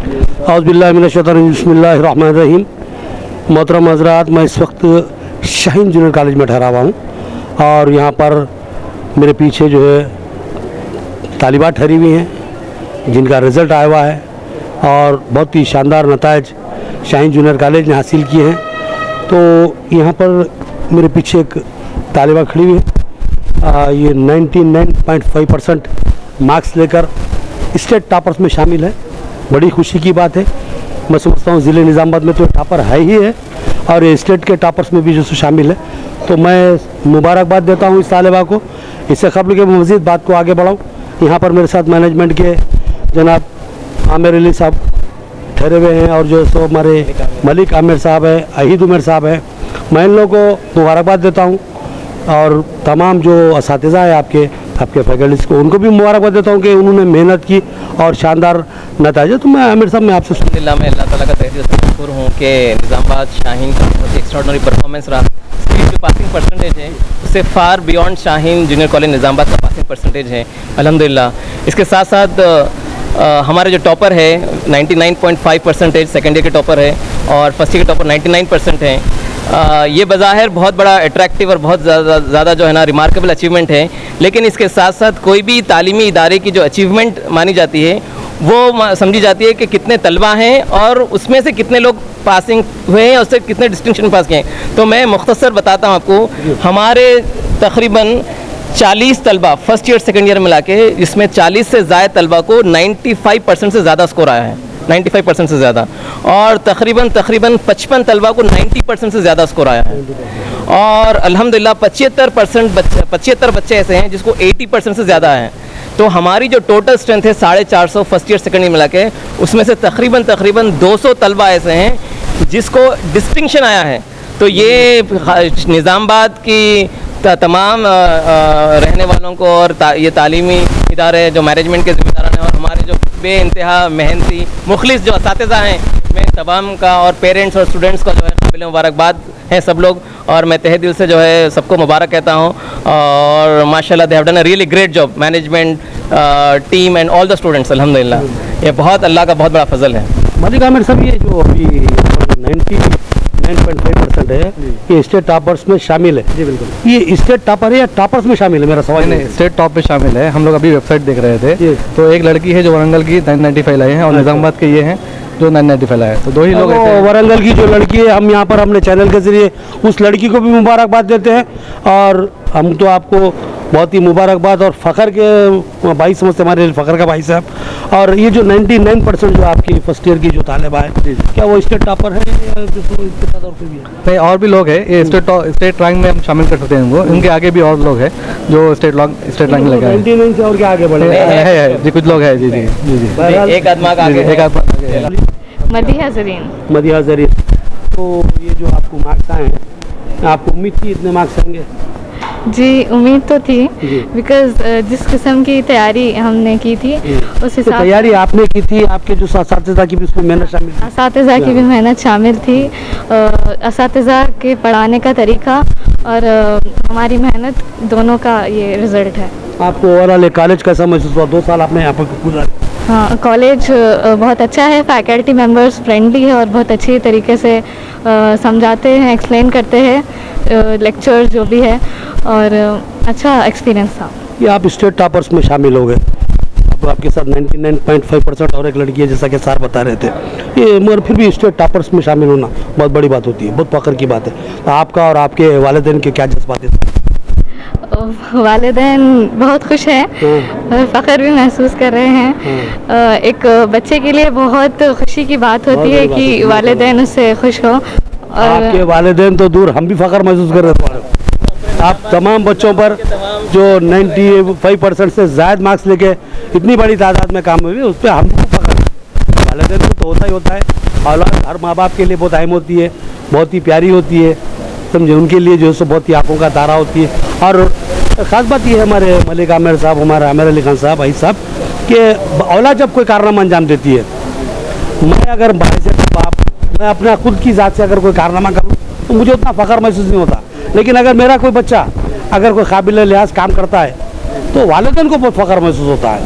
बिस्मिल्लाहिर्रहमानिर्रहीम। मोहतरम हज़रात, मैं इस वक्त शाहीन जूनियर कॉलेज में ठहरा हुआ हूँ और यहाँ पर मेरे पीछे जो है तालिबात ठहरी हुई हैं जिनका रिज़ल्ट आया हुआ है और बहुत ही शानदार नताइज शाहीन जूनियर कॉलेज ने हासिल किए हैं। तो यहाँ पर मेरे पीछे एक तालिबा खड़ी हुई है, ये 99.5% मार्क्स लेकर स्टेट टॉपर्स में शामिल है। बड़ी खुशी की बात है। मैं समझता हूँ ज़िले निज़ामाबाद में तो टॉपर है ही है और ये स्टेट के टॉपर्स में भी जो शामिल है। तो मैं मुबारकबाद देता हूँ इस तालिबा को। इससे कबल के मज़ीद बात को आगे बढ़ाऊँ, यहाँ पर मेरे साथ मैनेजमेंट के जनाब आमिर अली साहब ठहरे हुए हैं और जो सो हमारे मलिक आमिर साहब है, अहीद उमर साहब है। मैं इन लोगों को मुबारकबाद देता हूँ और तमाम जो असातिज़ा है आपके फैकल्टीज़ को उनको भी मुबारकबाद देता हूँ कि उन्होंने मेहनत की और शानदार नतीजा। तो मैं आमिर साहब मैं आपसे मैं अल्लाह ताला का तहे दिल से शुक्र हूँ कि निज़ामाबाद शाहीन का बहुत ही एक्स्ट्राऑर्डिनरी परफॉर्मेंस रहा। इसकी जो पासिंग परसेंटेज है उससे far beyond Shaheen junior college Nizamabad का पासिंग परसेंटेज है अल्हम्दुलिल्लाह। इसके साथ साथ हमारे जो टॉपर है 99.5% सेकेंड ईयर के टॉपर है और फर्स्ट ईयर के टॉपर 99% हैं। ये बज़ाहिर बहुत बड़ा अट्रैक्टिव और बहुत ज़्यादा जो है ना रिमार्केबल अचीवमेंट है, लेकिन इसके साथ साथ कोई भी तालीमी इदारे की जो अचीवमेंट मानी जाती है वो समझी जाती है कि कितने तलबा हैं और उसमें से कितने लोग पासिंग हुए हैं और उससे कितने डिस्टिंक्शन पास किए हैं। तो मैं मुख्तसर बताता हूँ आपको, हमारे तकरीबन 40 तलबा फर्स्ट ईयर सेकेंड ईयर मिला के, जिसमें 40 से ज़्यादा तलबा को 95% से ज़्यादा स्कोर आया है, 95% से ज़्यादा, और तकरीबन 55 तलबा को 90% से ज़्यादा स्कोर आया है। और अल्हम्दुलिल्लाह 75 बच्चे ऐसे हैं जिसको 80% से ज़्यादा है। तो हमारी जो टोटल स्ट्रेंथ है 450 फर्स्ट ईयर सेकेंड ईयर मिला के, उसमें से तकरीबन 200 तलबा ऐसे हैं जिसको डिस्टिंक्शन आया है। तो ये निज़ामाबाद की तमाम रहने वालों को और ये तालीमी इदारे जो मैनेजमेंट के ज़िम्मेदार हैं और हमारे जो बेइंतहा मेहनती मुखलिस जो असातिज़ा हैं, मैं तमाम का और पेरेंट्स और स्टूडेंट्स का जो है काबिल मुबारकबाद हैं सब लोग। और मैं तहे दिल से जो है सबको मुबारक कहता हूँ और माशाल्लाह they have done a really great job, management team and all the students अल्हम्दुलिल्लाह। ये बहुत अल्लाह का बहुत बड़ा फजल है। मलिक आमिर साहब, ये जो अभी 99.5% है ये स्टेट टॉपर्स में शामिल है? जी बिल्कुल। ये स्टेट टॉपर है या टॉपर्स में शामिल है? मेरा सवाल नहीं, स्टेट टॉप पे शामिल है। हम लोग अभी वेबसाइट देख रहे थे तो एक लड़की है जो वरंगल की 995 लाए हैं और निज़ामाबाद के ये हैं जो 995 लाए हैं। तो दो ही लोग हैं। वरंगल की जो लड़की है, हम यहाँ पर अपने चैनल के ज़रिए उस लड़की को भी मुबारकबाद देते हैं और हम तो आपको बहुत ही मुबारकबाद और फ़ख्र के भाई समझते, हमारे फ़ख्र का भाई साहब। और ये जो 99% जो आपकी फर्स्ट ईयर की जो तालिबा है, क्या वो स्टेट टॉपर है या इसके साथ और कोई भी है? नहीं, और भी लोग हैं। ये स्टेट रैंक में हम शामिल कर सकते हैं उनको। इनके आगे भी और लोग हैं जो स्टेट रैंक लगे हैं। 99 से और क्या आगे बढ़े है जी, कुछ लोग हैं। जी जी जी जी, एक आदमा का आगे, एक आदमा। मदिहा जरीन। मदिहा जरीन। तो ये जो आपको मार्क्स आए हैं, आपको उम्मीद थी इतने मार्क्स आएंगे? जी उम्मीद तो थी, बिकॉज जिस किस्म की तैयारी हमने की थी उस हिसाब से तैयारी आपने की थी, आपके जो असातिज़ा की भी उसमें मेहनत शामिल थी? असातिज़ा की भी मेहनत शामिल थी। असातिज़ा के पढ़ाने का तरीका और हमारी मेहनत दोनों का ये रिज़ल्ट है। आपको ओवरऑल कॉलेज कैसा महसूस हुआ? 2 साल आपने यहाँ पर गुजारे। हाँ, कॉलेज बहुत अच्छा है। फैकल्टी मेंबर्स फ्रेंडली है और बहुत अच्छी तरीके से समझाते हैं, एक्सप्लेन करते हैं लेक्चर जो भी है, और अच्छा एक्सपीरियंस था। ये आप स्टेट टॉपर्स में शामिल हो गए, अब आपके साथ 99.5% और एक लड़की है जैसा कि सर बता रहे थे। ये मगर फिर भी स्टेट टॉपर्स में शामिल होना बहुत बड़ी बात होती है, बहुत फ़ख्र की बात है। तो आपका और आपके वालिदैन के क्या जज्बात हैं? वालिदैन बहुत खुश हैं, फ़ख्र भी महसूस कर रहे हैं। एक बच्चे के लिए बहुत खुशी की बात होती है कि वालिदैन उससे खुश हो। और आपके वालिदैन तो दूर, हम भी फ़ख्र महसूस कर रहे थे। आप तमाम बच्चों पर जो 95% से ज़्यादा मार्क्स लेके इतनी बड़ी तादाद में काम हुई, उस पर हमको फ़ख्र। वालिदैन को तो होता ही होता है, औलाद हर माँ बाप के लिए बहुत अहम होती है, बहुत ही प्यारी होती है, समझे। उनके लिए जो है बहुत ही आंखों का तारा होती है। और ख़ास बात ये है हमारे मलिक आमिर साहब, हमारे आमिर अली खान साहब, भाई साहब, कि औलाद जब कोई कारनामा अंजाम देती है, मैं अगर भाई से बाप, मैं अपना खुद की ज़ात से अगर कोई कारनामा करूँ तो मुझे उतना फ़ख्र महसूस नहीं होता। लेकिन अगर मेरा कोई बच्चा अगर कोई काबिल लिहाज काम करता है तो वालिदैन को बहुत फ़ख्र महसूस होता है।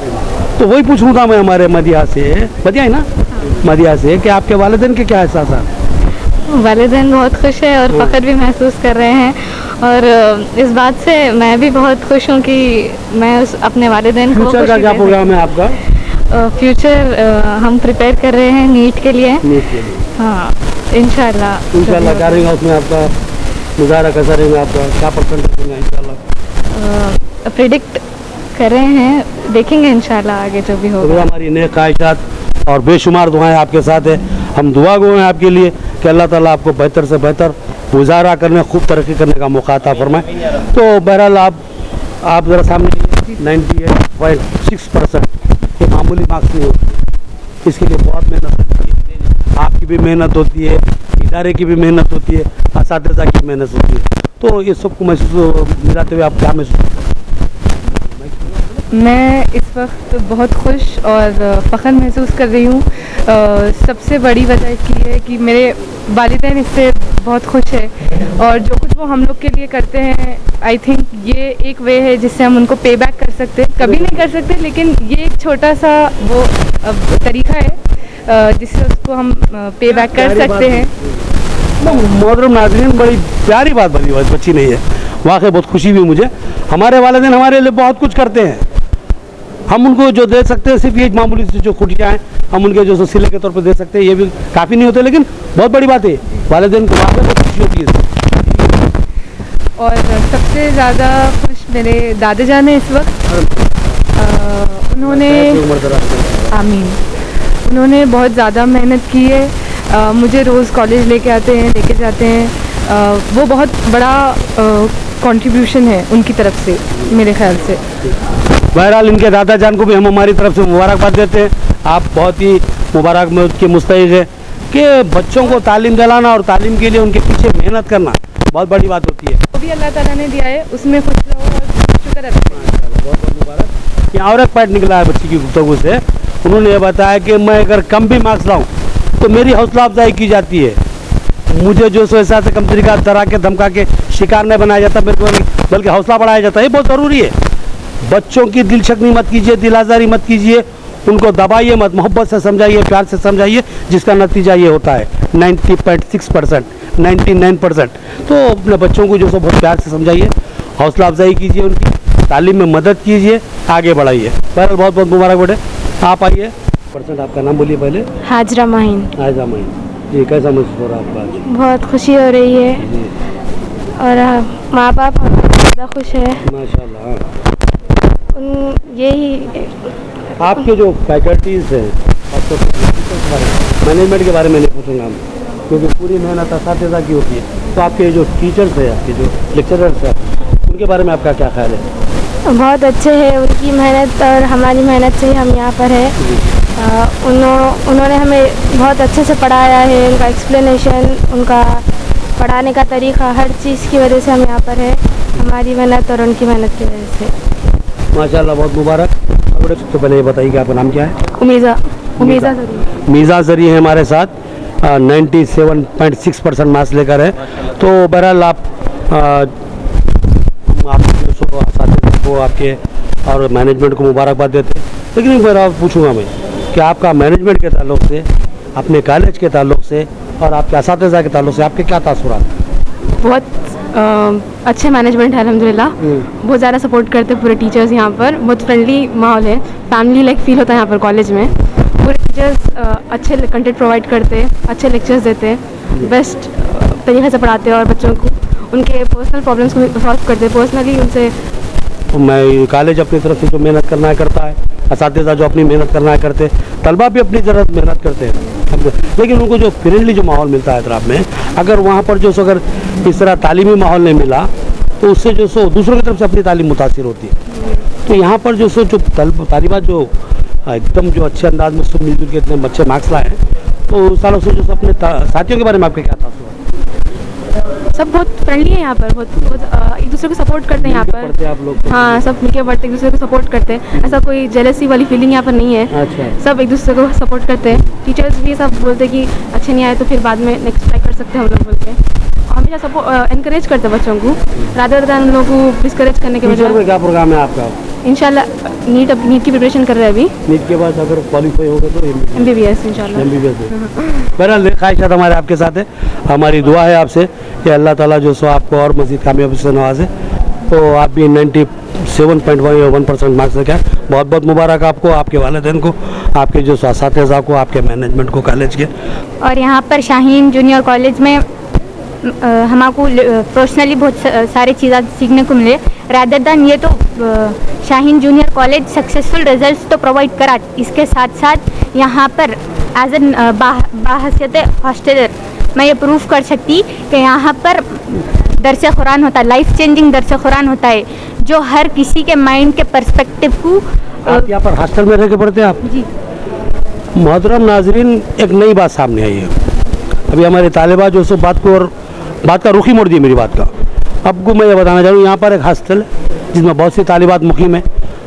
तो वही पूछूँ था मैं हमारे मदिहा से, मदिहा है ना, मदिया से कि आपके वालिदैन के क्या एहसास हैं? वालिदैन बहुत खुश है और फ़ख्र भी महसूस कर रहे हैं, और इस बात से मैं भी बहुत खुश हूँ कि मैं अपने वालिदैन को फ्यूचर का क्या प्रोग्राम है आपका? फ्यूचर हम प्रिपेयर कर रहे हैं नीट के लिए। नीट के लिए हाँ, इंशाल्लाह। इंशाल्लाह क्या रहेगा उसमें आपका गुजारा, कैसा रहेगा आपका, क्या परसेंटेज रहेगा इंशाल्लाह? प्रिडिक्ट कर रहे हैं, देखेंगे इंशाल्लाह आगे जो भी तो होगा। हमारी नेक ख्वाहिशात और बेशुमार दुआएं आपके साथ है। हम दुआ गो हैं आपके लिए कि अल्लाह ताला आपको बेहतर से बेहतर गुजारा करने, खूब तरक्की करने का मौका अता फरमाए। तो बहरहाल आप ज़रा सामने 98.6% ये मामूली मार्क्स नहीं होते, इसके लिए बहुत मेहनत होती है। आपकी भी मेहनत होती है, इदारे की भी मेहनत होती है, असातिज़ा की मेहनत होती है। तो ये सबको महसूस मिलाते हुए आप क्या महसूस? मैं इस वक्त बहुत खुश और फ़ख्र महसूस कर रही हूँ। सबसे बड़ी वजह इसकी है कि मेरे वालिदैन इससे बहुत खुश है, और जो कुछ वो हम लोग के लिए करते हैं, आई थिंक ये एक वे है जिससे हम उनको पे बैक कर सकते हैं। कभी नहीं कर सकते, लेकिन ये एक छोटा सा वो तरीका है जिससे उसको हम पे बैक कर सकते हैं। मोहतरम नाज़रीन, बड़ी प्यारी बात बनी, बच्ची नहीं है, वाकई बहुत खुशी हुई मुझे। हमारे वालिदैन हमारे लिए बहुत कुछ करते हैं, हम उनको जो दे सकते हैं सिर्फ ये मामूली सी जो खुशियाँ हैं हम उनके जो सिले के तौर पर दे सकते हैं, ये भी काफ़ी नहीं होते, लेकिन बहुत बड़ी बात है, वालिदैन को वाकई बहुत खुशी होती है। और सबसे ज़्यादा खुश मेरे दादा जान हैं इस वक्त। उन्होंने आमीन, उन्होंने बहुत ज़्यादा मेहनत की है। मुझे रोज़ कॉलेज लेके आते हैं, लेके जाते हैं। वो बहुत बड़ा कंट्रीब्यूशन है उनकी तरफ से, मेरे ख्याल से। बहरहाल इनके दादा जान को भी हम हमारी तरफ से मुबारकबाद देते हैं। आप बहुत ही मुबारक में उसके मुस्तहिक है कि बच्चों को तालीम दिलाना और तालीम के लिए उनके पीछे मेहनत करना बहुत बड़ी बात होती है। जो भी अल्लाह ताला ने दिया है उसमें खुश रहो और शुक्र अदा करो। बहुत बहुत मुबारक। यहाँ और एक पॉइंट निकला है बच्ची की गुफ्तगू से, उन्होंने ये बताया कि मैं अगर कम भी मार्क्स लाऊँ तो मेरी हौसला अफजाई की जाती है, मुझे जो सो ऐसा से कम तरीका डरा के धमका के शिकार नहीं बनाया जाता, मेरे को बल्कि हौसला बढ़ाया जाता है। ये बहुत ज़रूरी है। बच्चों की दिल शक्नी मत कीजिए, दिल आज़ारी मत कीजिए, उनको दबाइए मत, मोहब्बत से समझाइए, प्यार से समझाइए, जिसका नतीजा ये होता है 90.6%, 99%। तो अपने बच्चों को जो सो बहुत प्यार से समझाइए, हौसला अफजाई कीजिए, उनकी तालीम में मदद कीजिए, आगे बढ़ाइए। बहरहाल बहुत बहुत मुबारक बेटे, आप आइए। परसेंट आपका नाम बोलिए पहले। हाजरा माहिन। हाजरा माहिन जी, कैसा महसूस हो रहा है आपका आज? बहुत खुशी हो रही है, जी और माँ बाप ज़्यादा खुश है। माशाल्लाह। यही आपके जो फैकल्टीज़ हैं, आपको मैनेजमेंट के बारे में नहीं पूछूंगा हम, क्योंकि पूरी मेहनत असातिज़ा की होती है। तो आपके जो टीचर्स हैं, आपके जो लेक्चरर्स हैं, उनके बारे में आपका क्या ख्याल है? बहुत अच्छे हैं, उनकी मेहनत और हमारी मेहनत से ही हम यहाँ पर हैं। उन्होंने हमें बहुत अच्छे से पढ़ाया है, उनका एक्सप्लेनेशन, उनका पढ़ाने का तरीका, हर चीज़ की वजह से हम यहाँ पर हैं, हमारी मेहनत और उनकी मेहनत की वजह से। माशाल्लाह, बहुत मुबारक। और सबसे पहले ये बताइए कि आपका नाम क्या है? उमीज़ा मीज़ा ज़रिए है हमारे साथ, 97.6% मार्क्स लेकर है। तो बहरहाल आप जो सो असातिज़ा को आपके और मैनेजमेंट को मुबारकबाद देते हैं, लेकिन एक बार आप पूछूंगा मैं कि आपका मैनेजमेंट के ताल्लुक़ से, अपने कॉलेज के ताल्लुक़ से और आपके असातिज़ा के ताल्लुक़ से आपके क्या तासुरात हैं? बहुत अच्छे मैनेजमेंट है अल्हम्दुलिल्लाह, बहुत ज़्यादा सपोर्ट करते हैं पूरे टीचर्स यहाँ पर, बहुत फ्रेंडली माहौल है, फैमिली लाइक फील होता है यहाँ पर कॉलेज में। पूरे टीचर्स अच्छे कंटेंट प्रोवाइड करते हैं, अच्छे लेक्चर्स देते हैं, बेस्ट तरीके से पढ़ाते हैं और बच्चों को उनके पर्सनल प्रॉब्लम्स को भी सॉल्व करते हैं पर्सनली उनसे। मैं कॉलेज अपनी तरफ से जो मेहनत करना है करता है, असातिज़ा जो अपनी मेहनत करना है करते, तलबा भी अपनी तरफ मेहनत करते हैं, लेकिन उनको जो फ्रेंडली जो माहौल मिलता है इतराब में, अगर वहाँ पर जो अगर इस तरह तालीमी माहौल नहीं मिला तो उससे जो सो दूसरों की तरफ से अपनी तालीम मुतासिर होती है। तो यहाँ पर जो सो जो तालिबात जो एकदम जो अच्छे अंदाज में सब मिलजुल के इतने अच्छे मार्क्स लाए हैं, तो सालों से जो अपने साथियों के बारे में आपके क्या तासुर है? सब बहुत फ्रेंडली है यहाँ पर, बहुत एक दूसरे को सपोर्ट करते हैं यहाँ पर। आप लोग? हाँ, सब मिलकर पढ़ते, एक दूसरे को सपोर्ट करते हैं, ऐसा कोई जेलसी वाली फीलिंग यहाँ पर नहीं है। अच्छा। सब एक दूसरे को सपोर्ट करते हैं, टीचर्स भी सब बोलते हैं कि अच्छे नहीं आए तो फिर बाद में नेक्स्ट ट्राई कर सकते हैं हम लोग बोल के। हमेशा सब इनकरेज करते हैं बच्चों को, रादर देन उन लोगों को डिस्करेज करने के फ्यूचर में बजाय। क्या प्रोग्राम है आपका? इंशाल्लाह नीट की प्रिपरेशन कर रहे हैं अभी, नीट के बाद अगर क्वालिफाई होगा तो MBBS इंशाल्लाह। MBBS बहरहाल ख्वाहिशात हमारे आपके साथ है। हमारी दुआ है आपसे कि अल्लाह ताला जो सो आपको और मज़ीद कामयाबी से नवाजे। तो आप भी 97.1% मार्क्स रखें। बहुत बहुत मुबारक आपको, आपके वालिदैन को, आपके जो साथीज़ा को, आपके मैनेजमेंट को कॉलेज के। और यहाँ पर शाहीन जूनियर कॉलेज में हमको पर्सनली बहुत सारी चीज़ें सीखने को मिले। रादर दैन ये तो Shaheen junior college successful results तो प्रोवाइड करा, इसके साथ साथ यहाँ पर एज एन बाहसियत हॉस्टलर मैं ये प्रूफ कर सकती कि यहाँ पर दरस कुरान होता है, लाइफ चेंजिंग दरस कुरान होता है, जो हर किसी के माइंड के पर्सपेक्टिव को। आप यहाँ पर हॉस्टल में रह के पढ़ते हैं आप? जी। मोहतरम नाजरीन, एक नई बात सामने आई है। अभी हमारे तालिबा जो सो बात का रुख ही मोड़ दिया मेरी बात का। आपको मैं ये बताना चाह रहा हूँ, यहाँ पर एक हॉस्टल है जिसमें बहुत सी तालिबात मुकीम है,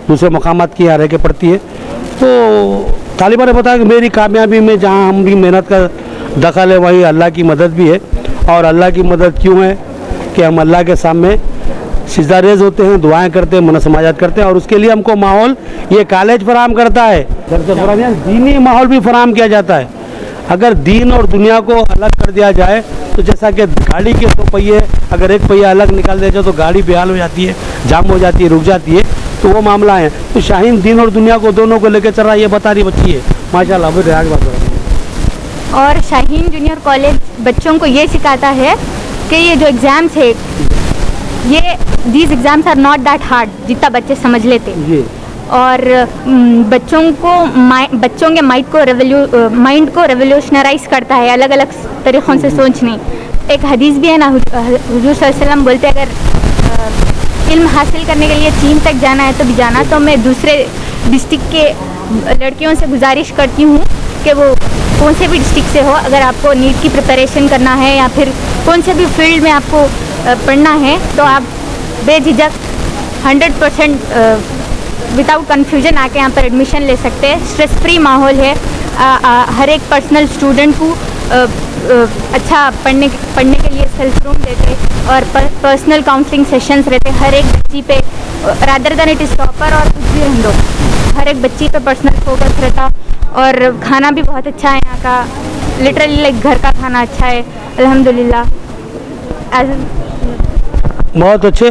दूसरे मकामात की यहाँ रह के पढ़ती है। तो तालिबा ने बताया कि मेरी कामयाबी में जहाँ हम भी मेहनत का दखल है, वहीं अल्लाह की मदद भी है। और अल्लाह की मदद क्यों है कि हम अल्लाह के सामने सिजदा रेज़ होते हैं, दुआएं करते हैं, मुनसमाजात करते हैं, और उसके लिए हमको माहौल ये कॉलेज फराहम करता है। दीनी माहौल भी फराहम किया जाता है। अगर दीन और दुनिया को अलग कर दिया जाए तो जैसा कि गाड़ी के दो पहिए, अगर एक पहिया अलग निकाल दिया जाए तो गाड़ी बेहाल हो जाती है, जाम हो जाती है, रुक जाती है, तो वो मामला है। तो शाहीन दीन और दुनिया को दोनों को लेकर चल रहा है, ये बता रही बच्ची है माशाल्लाह। अभी आगे बात करें। और शाहीन जूनियर कॉलेज बच्चों को ये सिखाता है कि ये जो एग्ज़ाम्स है, ये these exams are not that hard जितना बच्चे समझ लेते। जी। और बच्चों के माइंड को रेवोल्यूशनराइज करता है, अलग अलग तरीक़ों से सोचने। एक हदीस भी है ना, हुजूर सल्लल्लाहु अलैहि वसल्लम बोलते अगर इल्म हासिल करने के लिए चीन तक जाना है तो भी जाना। तो मैं दूसरे डिस्ट्रिक्ट के लड़कियों से गुजारिश करती हूँ कि वो कौन से भी डिस्ट्रिक्ट से हो, अगर आपको नीट की प्रिपरेशन करना है या फिर कौन से भी फील्ड में आपको पढ़ना है, तो आप बेझिझक 100% विदाउट कन्फ्यूजन आके यहाँ पर एडमिशन ले सकते हैं। स्ट्रेस फ्री माहौल है, हर एक पर्सनल स्टूडेंट को अच्छा पढ़ने के लिए सेल्फ रूम देते और पर्सनल काउंसलिंग सेशंस रहते हर एक बच्ची पे, rather than it is topper और कुछ भी रहने दो, हर एक बच्ची पे पर्सनल फोकस रहता। और खाना भी बहुत अच्छा है यहाँ का, लिटरली लाइक घर का खाना अच्छा है अल्हम्दुलिल्लाह। बहुत अच्छे।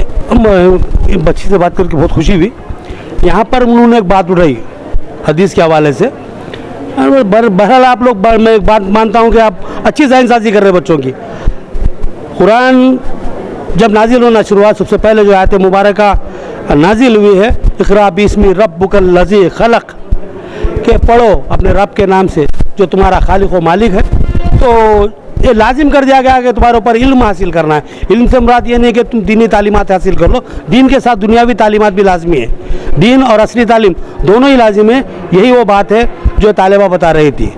बच्ची से बात करके बहुत खुशी हुई। यहाँ पर उन्होंने एक बात उठाई हदीस के हवाले से। बहरहाल आप लोग, मैं एक बात मानता हूँ कि आप अच्छी ज़हनसाज़ी कर रहे हैं बच्चों की। कुरान जब नाजिल होना शुरू हुआ, सबसे पहले जो आयत मुबारक नाजिल हुई है, इक़रा बिस्मि रब्बिकल लज़ी खलक़, के पढ़ो अपने रब के नाम से जो तुम्हारा खालिक व मालिक है। तो ये लाजिम कर दिया गया कि तुम्हारे ऊपर इल्म हासिल करना है। इल्म से मुराद ये नहीं कि तुम दीनी तालीमात हासिल कर लो, दीन के साथ दुनियावी तालीमात भी लाजमी है। दीन और असली तालीम दोनों ही लाजिम है। यही वो बात है जो तालिबा बता रही थी।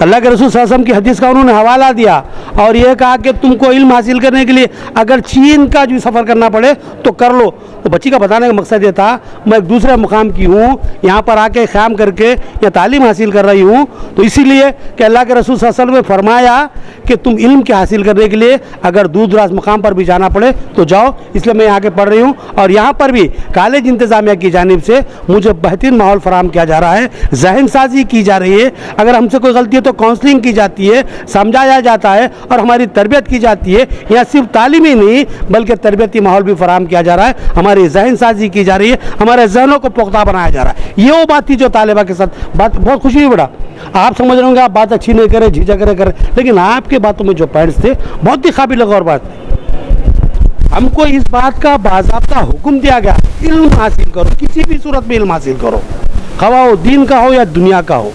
अल्लाह के रसूल सल्लल्लाहु अलैहि वसल्लम की हदीस का उन्होंने हवाला दिया और ये कहा कि तुमको इल्म हासिल करने के लिए अगर चीन का जो सफ़र करना पड़े तो कर लो। तो बच्ची का बताने का मकसद ये था, मैं एक दूसरे मुकाम की हूँ, यहाँ पर आके क़याम करके या तालीम हासिल कर रही हूँ, तो इसीलिए कि अल्लाह के रसूल सल्लल्लाहु अलैहि वसल्लम ने फरमाया कि तुम इल्म के हासिल करने के लिए अगर दूर दराज मुकाम पर भी जाना पड़े तो जाओ। इसलिए मैं यहाँ के पढ़ रही हूँ और यहाँ पर भी कॉलेज इंतज़ामिया की जानिब से मुझे बेहतरीन माहौल फराहम किया जा रहा है, जहन साजी की जा रही है। अगर हमसे कोई गलती है तो काउंसलिंग की जाती है, समझाया जाता है और हमारी तरबियत की जाती है। यहाँ सिर्फ तालीम ही नहीं बल्कि तरबियती माहौल भी फराहम किया जा रहा है, हमारी जहन साजी की जा रही है, हमारे जहनों को पुख्ता बनाया जा रहा है। ये वो बात थी जो तालिबा के साथ बात, बहुत खुशी हुई बेटा। आप समझ रहे होंगे आप बात अच्छी नहीं करें, झिझक करें, लेकिन आपके बातों में जो पॉइंट्स थे बहुत ही काबिल गौर बात थी। हमको इस बात का बाज़ाब्ता हुक्म दिया गया, इल्म हासिल करो, किसी भी सूरत में इल्म हासिल करो, खवा हो दीन का हो या दुनिया का हो।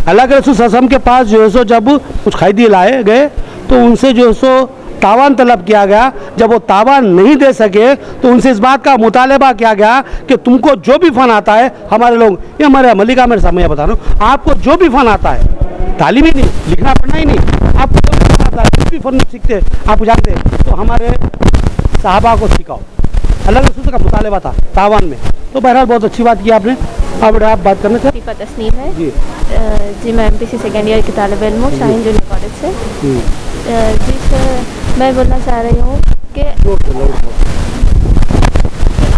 अल्लाह के रसूल सल्लल्लाहु अलैहि वसल्लम के पास जो है सो जब कुछ खरीदी लाए गए तो उनसे जो है सो तावान तलब किया गया। जब वो तावान नहीं दे सके तो उनसे इस बात का मुतालबा किया गया कि तुमको जो भी फ़न आता है, हमारे लोग, ये हमारे मलिका मेरे सामने बता रहा हूँ, आपको जो भी फ़न आता है, तालीम ही नहीं, लिखना पढ़ना ही नहीं, आपको जो भी फ़न आता है, जो भी फ़न सीखते आप जानते हैं, तो हमारे साहबा को सिखाओ। अल्लाह के रसूल का मुतालबा था तावान में। तो बहरहाल बहुत अच्छी बात की आपने। अब आप बात करना चाहते लतीफ़ा तस्नीम है जी। जी मैं MPC सेकेंड ईयर की तालिब इल्म हूँ शाहीन जूनियर कॉलेज से। जी सर, मैं बोलना चाह रही हूँ कि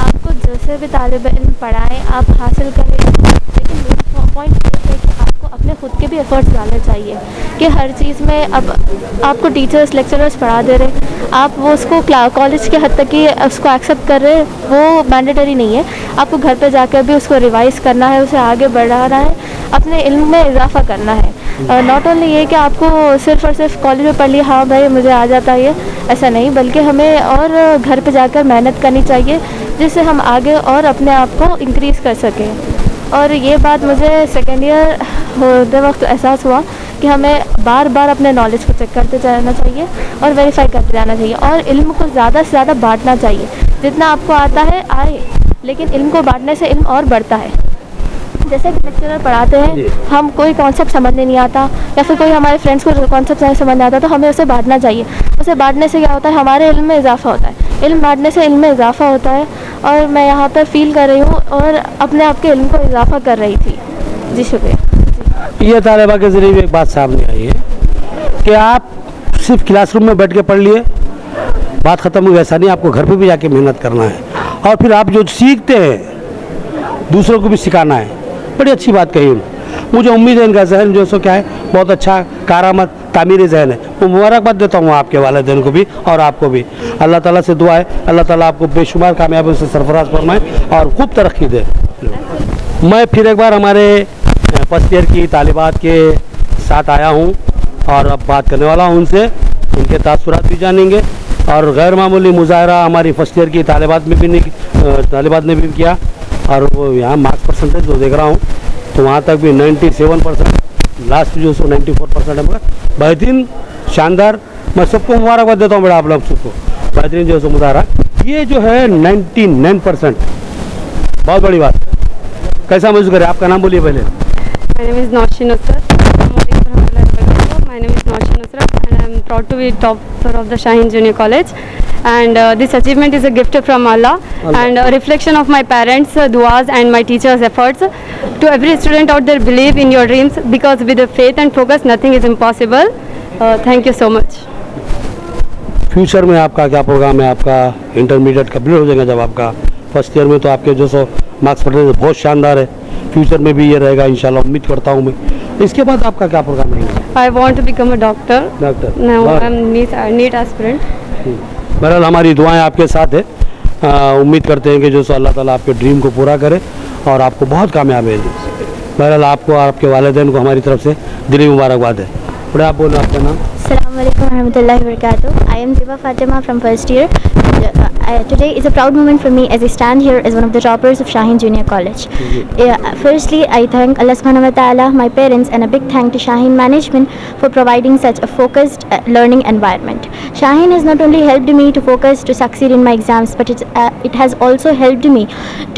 आपको जैसे भी तालिब इल्म पढ़ाएं आप हासिल करें, लेकिन मेरा पॉइंट ये है कि आपको अपने खुद के भी एफर्ट्स डालने चाहिए कि हर चीज़ में अब आपको टीचर्स लेक्चरर्स पढ़ा दे रहे, आप वो उसको कॉलेज के हद तक ही उसको एक्सेप्ट कर रहे, वो मैंडेटरी नहीं है। आपको घर पे जाकर भी उसको रिवाइज़ करना है, उसे आगे बढ़ाना है, अपने इल्म में इजाफा करना है। नॉट ओनली ये कि आपको सिर्फ और सिर्फ कॉलेज में पढ़ लिया, हाँ भाई मुझे आ जाता है ये, ऐसा नहीं, बल्कि हमें और घर पे जाकर मेहनत करनी चाहिए जिससे हम आगे और अपने आप को इंक्रीज़ कर सकें। और ये बात मुझे सेकेंड ईयर होते वक्त एहसास हुआ कि हमें बार बार अपने नॉलेज को चेक करते जाना चाहिए और वेरीफाई करते जाना चाहिए और इल्म को ज़्यादा से ज़्यादा बांटना चाहिए। जितना आपको आता है आए, लेकिन इल्म को बांटने से इल्म और बढ़ता है। जैसे कि लेक्चरर पढ़ाते हैं, हम कोई कॉन्सेप्ट समझने नहीं आता या फिर कोई हमारे फ्रेंड्स को कॉन्सेप्ट समझ नहीं आता तो हमें उसे बांटना चाहिए। उसे बांटने से क्या होता है, हमारे इल्म में इजाफा होता है, इल्म बांटने से इल्म में इजाफा होता है। और मैं यहाँ पर फील कर रही हूँ और अपने आप के इल्म को इजाफा कर रही थी। जी शुक्रिया। ये तालिबा के ज़रिए भी एक बात सामने आई है कि आप सिर्फ क्लासरूम में बैठ के पढ़ लिए, बात ख़त्म हुई, ऐसा नहीं, आपको घर पे भी जाके मेहनत करना है और फिर आप जो सीखते हैं दूसरों को भी सिखाना है। बड़ी अच्छी बात कही उन्होंने। मुझे उम्मीद है इनका जहन जो सो क्या है बहुत अच्छा कारामद तामीर जहन है। वो मुबारकबाद देता हूँ आपके वालिदैन को भी और आपको भी। अल्लाह ताला से दुआ है अल्लाह ताला आपको बेशुमार कामयाबी से सरफराज फरमाए और खूब तरक्की दे। मैं फिर एक बार हमारे फर्स्ट ईयर की तालिबात के साथ आया हूँ और अब बात करने वाला हूँ उनसे, उनके तासुरात भी जानेंगे और गैर मामूली मुजाहरा हमारी फर्स्ट ईयर की तालिबात में भी तालिबात ने भी किया और वो यहाँ मार्क्स परसेंटेज जो देख रहा हूँ तो वहाँ तक भी 97%, लास्ट जो 94% है, मगर बेहतरीन शानदार। मैं सबको मुबारकबाद देता हूँ बेटा, आप लोग सबको बेहतरीन जो मुजाहरा ये जो है 99%, बहुत बड़ी बात। कैसा महसूस करें? आपका नाम बोलिए पहले। My name is Naushi Nusrat. My name is Naushi Nusrat and I am proud to be topper of the Shaheen Junior College. And this achievement is a gift from Allah and a reflection of my parents' duas and my teachers' efforts. To every student out there, believe in your dreams because with the faith and focus, nothing is impossible. Thank you so much. Future में आपका क्या programme है? आपका intermediate complete हो जाएगा जब आपका first year में, तो आपके जो सो मार्क्स परसेंटेज बहुत शानदार है, फ्यूचर में भी ये रहेगा इंशाल्लाह, उम्मीद करता हूँ मैं। इसके बाद आपका क्या प्रोग्राम रहेगा? I want to become a doctor. Doctor. Now I am NEET aspirant. बहरहाल हमारी दुआएं आपके साथ है। उम्मीद करते हैं कि जो सो अल्लाह ताला आपके ड्रीम को पूरा करे और आपको बहुत कामयाब है। बहरहाल आपको और आपके वालिदैन को हमारी तरफ से दिली मुबारकबाद है। बड़े आप बोलो आपका नाम। Assalamualaikum warahmatullahi wabarakatuh. I am Ziba Fatima from first year. Today is a proud moment for me as I stand here as one of the toppers of Shaheen Junior College. Firstly, I thank Allah subhanahu wa ta'ala, my parents, and a big thank to Shaheen management for providing such a focused learning environment. Shaheen has not only helped me to focus to succeed in my exams, but it has also helped me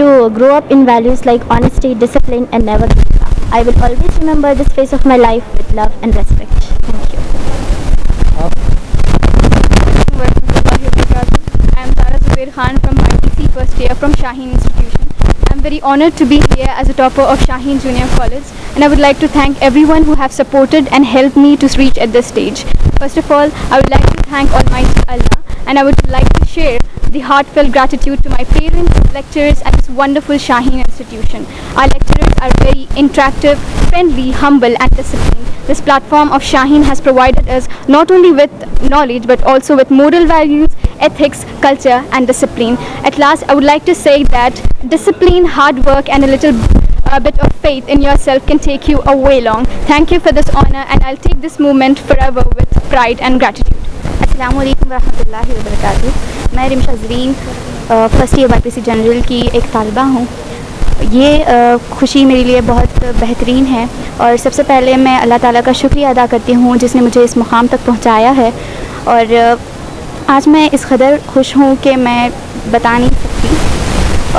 to grow up in values like honesty, discipline, and never giving up. I will always remember this phase of my life with love and respect. Thank you. I am Tara Zubair Khan from ITC first year from Shaheen Institution. I am very honored to be here as a topper of Shaheen Junior College, and I would like to thank everyone who have supported and helped me to reach at this stage. First of all, I would like to thank Almighty Allah, and I would like to share the heartfelt gratitude to my parents, lecturers at this wonderful Shaheen Institution. Our lecturers are very interactive, friendly, humble and disciplined. This platform of Shaheen has provided us not only with knowledge but also with moral values, ethics, culture and discipline. At last, I would like to say that discipline, hard work and a little bit of faith in yourself can take you a way long. Thank you for this honor and I'll take this moment forever with pride and gratitude. अस्सलामुअलैकुम वरहमतुल्लाहि वबरकातुहू। मैं Rimsha Zareen first year YPC general की एक तालिबा हूँ। ये खुशी मेरे लिए बहुत बेहतरीन है और सबसे पहले मैं अल्लाह ताला का शुक्रिया अदा करती हूँ जिसने मुझे इस मुकाम तक पहुँचाया है। और आज मैं इस कदर खुश हूँ कि मैं बता नहीं सकती।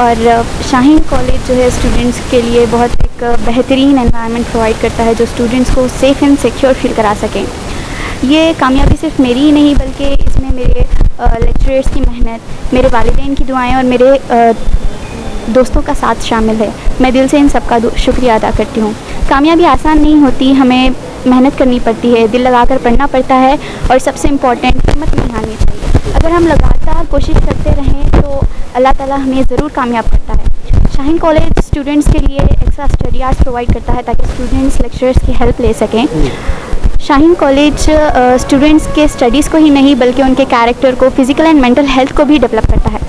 और शाहीन कॉलेज जो है स्टूडेंट्स के लिए बहुत एक बेहतरीन एनवायरनमेंट प्रोवाइड करता है जो स्टूडेंट्स को सेफ़ एंड सिक्योर फील करा सकें। ये कामयाबी सिर्फ मेरी ही नहीं बल्कि इसमें मेरे लेक्चरर्स की मेहनत, मेरे वालिदैन की दुआएं और मेरे दोस्तों का साथ शामिल है। मैं दिल से इन सब का शुक्रिया अदा करती हूँ। कामयाबी आसान नहीं होती, हमें मेहनत करनी पड़ती है, दिल लगाकर पढ़ना पड़ता है और सबसे इम्पॉर्टेंट हिम्मत नहीं हारनी चाहिए। अगर हम लगातार कोशिश करते रहें तो अल्लाह ताला हमें ज़रूर कामयाब करता है। शाहीन कॉलेज स्टूडेंट्स के लिए एक्स्ट्रा स्टडी आवर्स प्रोवाइड करता है ताकि स्टूडेंट्स लेक्चरर्स की हेल्प ले सकें। शाहीन कॉलेज स्टूडेंट्स के स्टडीज़ को ही नहीं बल्कि उनके कैरेक्टर को, फिज़िकल एंड मेंटल हेल्थ को भी डेवलप करता है।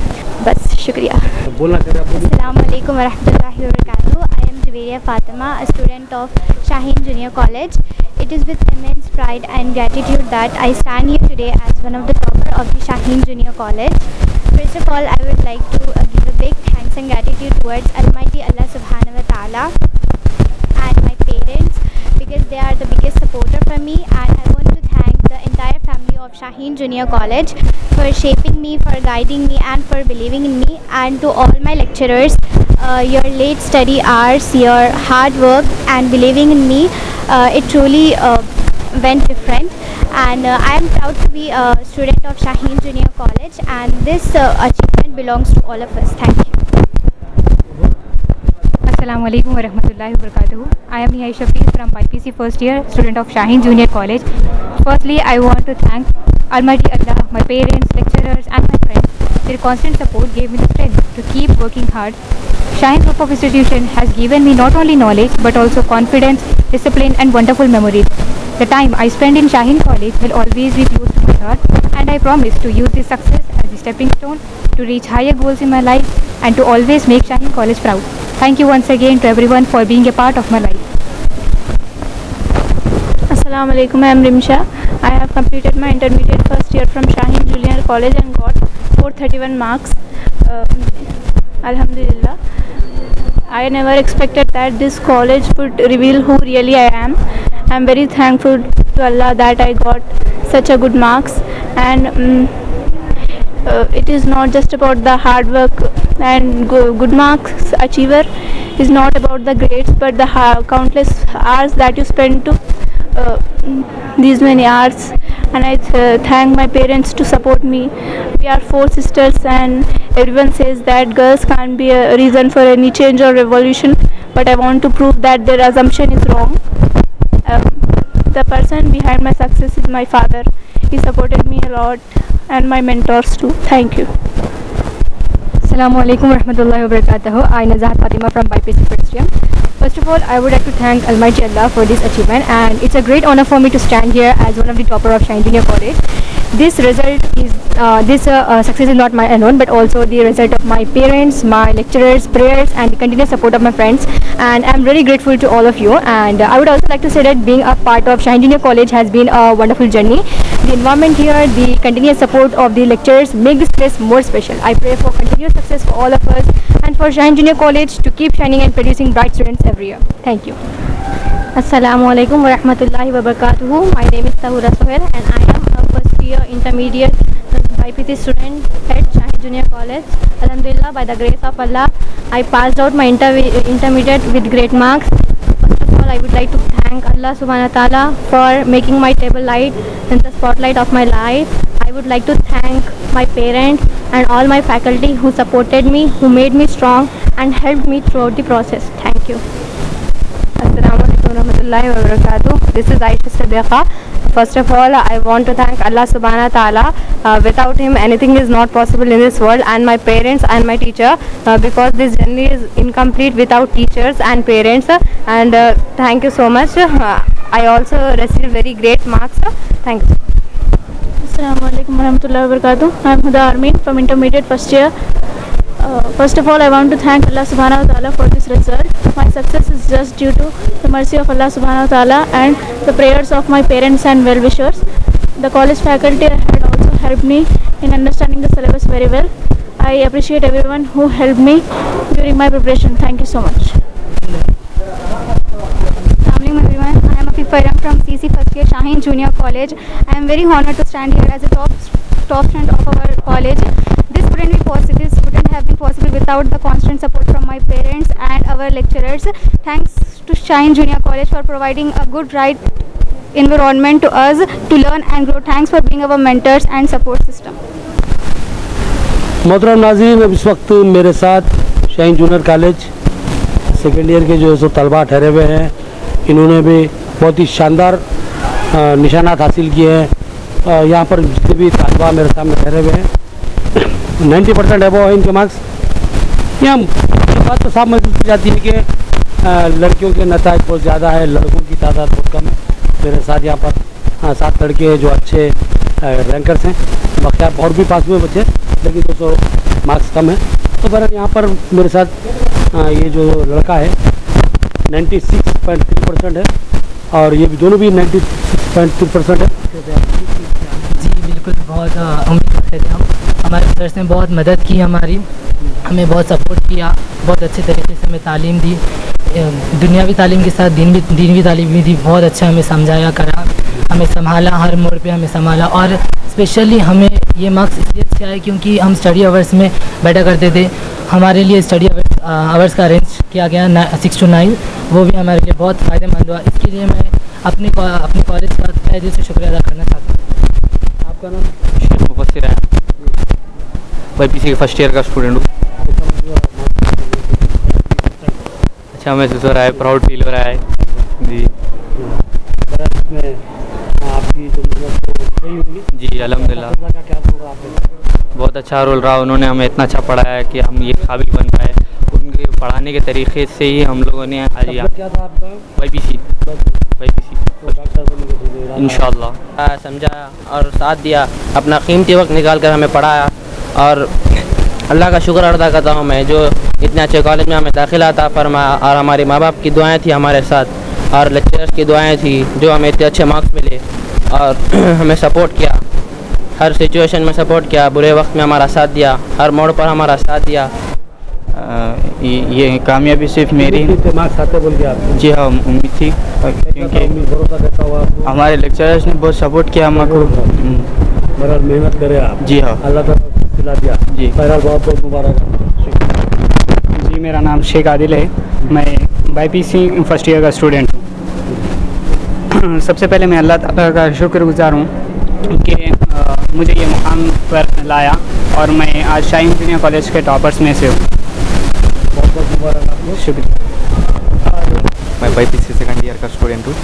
बस शुक्रिया। बोलना चाहिए आपको। Assalamualaikum warahmatullahi wabarakatuh. I am Juwairiya Fatima, a student of Shaheen Junior College. It is with immense pride and gratitude that I stand here today as one of the topper of the Shaheen Junior College. First of all, I would like to give a big thanks and gratitude towards Almighty Allah Subhanahu wa Taala and my parents because they are the biggest supporter for me, and I want to thank the entire family of Shaheen Junior College for shaping me, for guiding me and for believing in me, and to all my lecturers, your late study hours, your hard work and believing in me, it truly went different, and I am proud to be a student of Shaheen Junior College, and this achievement belongs to all of us. Thank you. Assalamu alaikum wa rahmatullahi wa barakatuhu. I am Nihai Shafiq from BPC first year, student of Shaheen Junior College. Firstly, I want to thank Almighty Allah, my parents, lecturers and my friends. Their constant support gave me the strength to keep working hard. Shaheen Group of Institution has given me not only knowledge but also confidence, discipline and wonderful memories. The time I spend in Shaheen College will always be close to my heart, and I promise to use this success as a stepping stone to reach higher goals in my life and to always make Shaheen College proud. Thank you once again to everyone for being a part of my life. Assalamu alaikum, I am Rimsha. I have completed my intermediate first year from Shaheen Junior College and got 431 marks. Alhamdulillah. I never expected that this college would reveal who really I am. I am very thankful to Allah that I got such a good marks, and it is not just about the hard work, and good marks achiever is not about the grades but the countless hours that you spend to these many hours. And I thank my parents to support me. We are 4 sisters, and everyone says that girls can't be a reason for any change or revolution, but I want to prove that their assumption is wrong. The person behind my success is my father. He supported me a lot, and my mentors too. Thank you. Assalamu alaikum wa rahmatullahi wa barakatuhu. I am Nazahat Fatima from BPC first year. First of all, I would like to thank Almighty Allah for this achievement, and it's a great honor for me to stand here as one of the topper of Shaheen Junior College. This result is success is not my alone, but also the result of my parents, my lecturers, prayers, and the continuous support of my friends. And I'm very grateful to all of you. And I would also like to say that being a part of Shaheen Junior College has been a wonderful journey. The environment here, the continuous support of the lecturers make this place more special. I pray for continuous success for all of us and for Shaheen Junior College to keep shining and producing bright students every year. Thank you. Assalamu alaikum wa rahmatullahi wa barakatuhu. My name is Tahura Sohail, and I am a first year intermediate BPC student at Shaheen Junior College. Alhamdulillah, by the grace of Allah, I passed out my intermediate with great marks. First of all, I would like to thank Allah Subhanahu wa Taala for making my table light in the spotlight of my life. I would like to thank my parents and all my faculty who supported me, who made me strong and helped me throughout the process. Thank you. Assalamu alaikum warahmatullahi wabarakatuh. This is Aisha Sadiqa. First of all, I want to thank Allah Subhanahu wa Taala. Without Him, anything is not possible in this world, and my parents and my teacher, because this journey is incomplete without teachers and parents. And thank you so much. I also received very great marks. Thank you. Assalamu alaikum warahmatullahi wabarakatuh. I am Huda Armin from intermediate first year. First of all, I want to thank Allah Subhanahu wa Taala for this result. My success is just due to the mercy of Allah Subhanahu wa Taala and the prayers of my parents and well-wishers. The college faculty had also helped me in understanding the syllabus very well. I appreciate everyone who helped me during my preparation. Thank you so much. Assalamualaikum everyone. I am Afif Fairam from CC first year Shaheen Junior College. I am very honored to stand here as a top student of our college. This wouldn't have been possible without the constant support from my parents and our lecturers. Thanks to Shaheen Junior College for providing a good right environment to us to learn and grow. Thanks for being our mentors and support system. मोहतरम नाज़रीन, अब इस वक्त मेरे साथ Shaheen junior college second year के जो है सो तलबा ठहरे हुए हैं। इन्होंने भी बहुत ही शानदार निशानात हासिल किए हैं। यहाँ पर जितने भी तालबा मेरे सामने ठहरे हुए हैं 90% अबव है इनके मार्क्स। यहाँ ये बात तो साफ महसूस की जाती है कि लड़कियों के नताज बहुत ज़्यादा है, लड़कों की तादाद बहुत कम है। मेरे साथ यहाँ पर 7 लड़के हैं जो अच्छे रैंकर्स हैं, बाकी और भी पास हुए बच्चे, लेकिन 200 मार्क्स कम है। तो बहरहाल यहाँ पर मेरे साथ ये जो लड़का है 96.3% है और ये भी दोनों भी 96.3% है। जी बिल्कुल, बहुत उम्मीद करते थे हम। हमारे सर ने बहुत मदद की हमारी, हमें बहुत सपोर्ट किया, बहुत अच्छे तरीके से हमें तालीम दी, दुनियावी तालीम के साथ दीनवी तालीम भी दी। बहुत अच्छा हमें समझाया करा, हमें संभाला, हर मोड़ पे हमें संभाला। और स्पेशली हमें ये मार्क्स इसलिए अच्छे आए क्योंकि हम स्टडी आवर्स में बैठा करते थे। हमारे लिए स्टडी आवर्स का अरेंज किया गया 6 to 9, वो भी हमारे लिए बहुत फ़ायदेमंद हुआ। इसके लिए मैं अपने कॉलेज का तहे दिल से शुक्रिया अदा करना चाहता हूँ। आपका नाम? मुफस्सिर है, YPC के फर्स्ट ईयर का स्टूडेंट हूँ। अच्छा महसूस हो रहा है, प्राउड फील हो रहा है जी। आपकी जो गई होंगी जी अल्हम्दुलिल्लाह, बहुत अच्छा रोल रहा। उन्होंने हमें इतना अच्छा पढ़ाया कि हम ये काबिल बन पाए। उनके पढ़ाने के तरीके से ही हम लोगों ने आज क्या था आपका? YPC इंशाअल्लाह समझाया और साथ दिया, अपना कीमती वक्त निकाल कर हमें पढ़ाया। और अल्लाह का शुक्र अदा करता हूँ मैं जो इतने अच्छे कॉलेज में हमें दाखिला अता फरमाया। और हमारे माँ बाप की दुआएं थी हमारे साथ और लेक्चरर्स की दुआएं थी जो हमें इतने अच्छे मार्क्स मिले और हमें सपोर्ट किया, हर सिचुएशन में सपोर्ट किया, बुरे वक्त में हमारा साथ दिया, हर मोड़ पर हमारा साथ दिया। ये कामयाबी सिर्फ मेरी मार्क्स आते बोल के आप? जी हाँ, उम्मीद थी क्योंकि भरोसा करता हुआ हमारे लेक्चरर्स ने बहुत सपोर्ट किया हमको। बहरहाल मेहनत करे आप। जी हाँ, अल्लाह ताला सिला दिया जी। बहरहाल बहुत बहुत मुबारक। जी मेरा नाम शेख आदिल है, मैं YPC फर्स्ट ईयर का स्टूडेंट हूँ। सबसे पहले मैं अल्लाह ताला का शुक्रगुजार हूँ कि मुझे ये मुकाम पर लाया और मैं आज शाहीन जूनियर कॉलेज के टॉपर्स में से हूँ। बहुत बहुत मुबारक आपको। शुक्रिया। मैं YPC सेकंड ईयर का स्टूडेंट हूँ।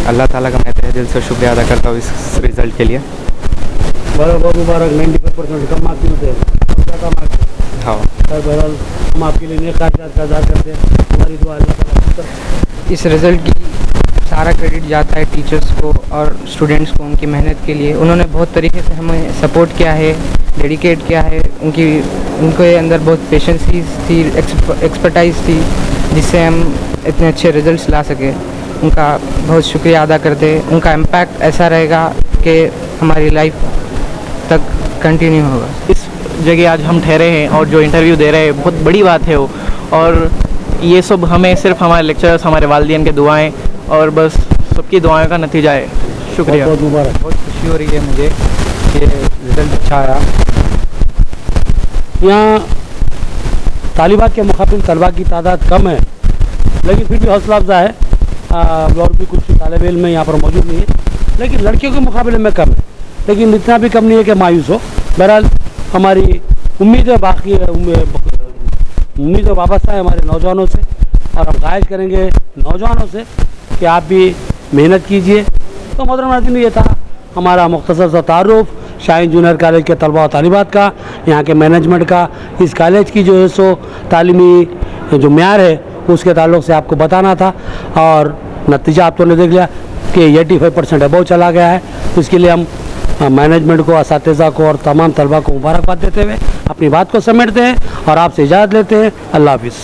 अल्लाह ताला का मैं तहे दिल से शुक्रिया अदा करता हूँ इस रिज़ल्ट के लिए। बहुत बहुत मुबारक। 95% कम मार्क्स होते हैं, ज़्यादा मार्क्स। हाँ बहरहाल हम आपके लिए नेक ख्वाहिशात का इज़हार करते हैं। हमारी दुआ अल्लाह ताला इस रिज़ल्ट की सारा क्रेडिट जाता है टीचर्स को और स्टूडेंट्स को, उनकी मेहनत के लिए। उन्होंने बहुत तरीके से हमें सपोर्ट किया है, डेडिकेट किया है। उनके अंदर बहुत पेशेंसी थी, एक्सपर्टाइज थी, जिससे हम इतने अच्छे रिजल्ट्स ला सके। उनका बहुत शुक्रिया अदा करते। उनका इम्पैक्ट ऐसा रहेगा कि हमारी लाइफ तक कंटिन्यू होगा। इस जगह आज हम ठहरे हैं और जो इंटरव्यू दे रहे हैं बहुत बड़ी बात है वो, और ये सब हमें सिर्फ हमारे लेक्चरर्स, हमारे वालिदैन के दुआएं और बस सबकी दुआएं का नतीजा है। शुक्रिया। बहुत मुबारक। बहुत खुशी हो रही है मुझे कि रिज़ल्ट अच्छा आया। यहाँ तालिबात के मुकाबले तलबा की तादाद कम है, लेकिन फिर भी हौसला अफजा है। और भी कुछ तालिब इल्म यहाँ पर मौजूद नहीं है, लेकिन लड़कियों के मुकाबले में कम है, लेकिन इतना भी कम नहीं है कि मायूस हो। बहरहाल हमारी उम्मीद है, बाकी उम्मीद है वाबस्ता है हमारे नौजवानों से, और हम ख्वाहिश करेंगे नौजवानों से कि आप भी मेहनत कीजिए। तो मोहतरम नाज़रीन, ये था हमारा मुख्तसर सा तारुफ शाहीन जूनियर कॉलेज के तलबा और तालिबात का, यहाँ के मैनेजमेंट का, इस कॉलेज की जो है सो तालीमी जो म्यार है उसके ताल्लुक़ से आपको बताना था। और नतीजा आप तो ने देख लिया कि 85% अबव चला गया है। उसके लिए हम मैनेजमेंट को, असातिज़ा को और तमाम तलबा को मुबारकबाद देते हुए अपनी बात को समेटते हैं और आपसे इजाज़त लेते हैं। अल्लाह हाफ़िज़।